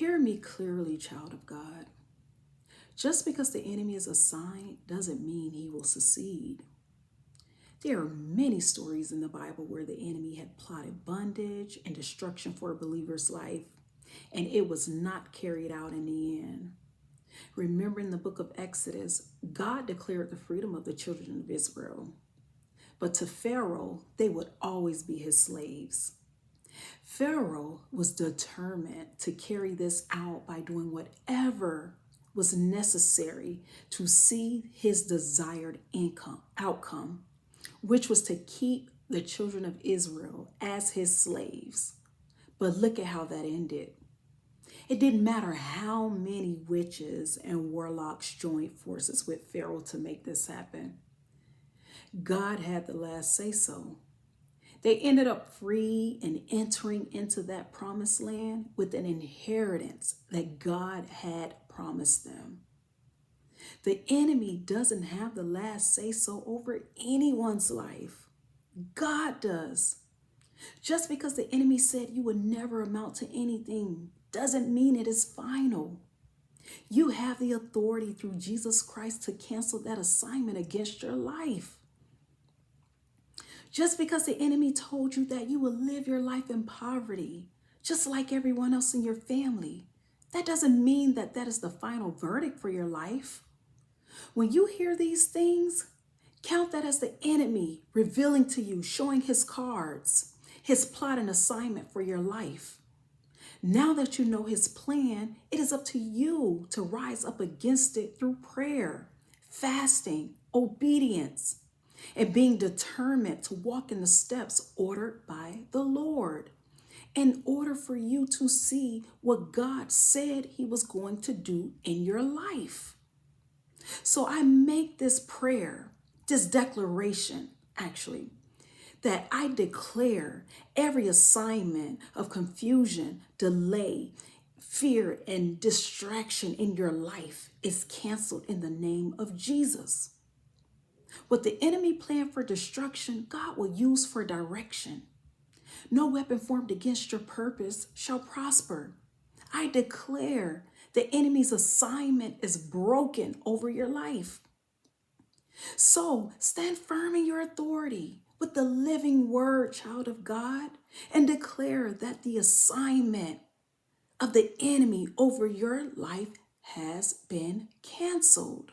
Hear me clearly, child of God. Just because the enemy is assigned doesn't mean he will succeed. There are many stories in the Bible where the enemy had plotted bondage and destruction for a believer's life, and it was not carried out in the end. Remember in the book of Exodus, God declared the freedom of the children of Israel. But to Pharaoh, they would always be his slaves. Pharaoh was determined to carry this out by doing whatever was necessary to see his desired outcome, which was to keep the children of Israel as his slaves. But look at how that ended. It didn't matter how many witches and warlocks joined forces with Pharaoh to make this happen. God had the last say so. They ended up free and entering into that promised land with an inheritance that God had promised them. The enemy doesn't have the last say so over anyone's life. God does. Just because the enemy said you would never amount to anything doesn't mean it is final. You have the authority through Jesus Christ to cancel that assignment against your life. Just because the enemy told you that you will live your life in poverty, just like everyone else in your family, that doesn't mean that that is the final verdict for your life. When you hear these things, count that as the enemy revealing to you, showing his cards, his plot and assignment for your life. Now that you know his plan, it is up to you to rise up against it through prayer, fasting, obedience, and being determined to walk in the steps ordered by the Lord in order for you to see what God said he was going to do in your life. So I make this prayer, this declaration, actually, that I declare every assignment of confusion, delay, fear, and distraction in your life is canceled in the name of Jesus. What the enemy planned for destruction, God will use for direction. No weapon formed against your purpose shall prosper. I declare the enemy's assignment is broken over your life. So stand firm in your authority with the living word, child of God, and declare that the assignment of the enemy over your life has been canceled.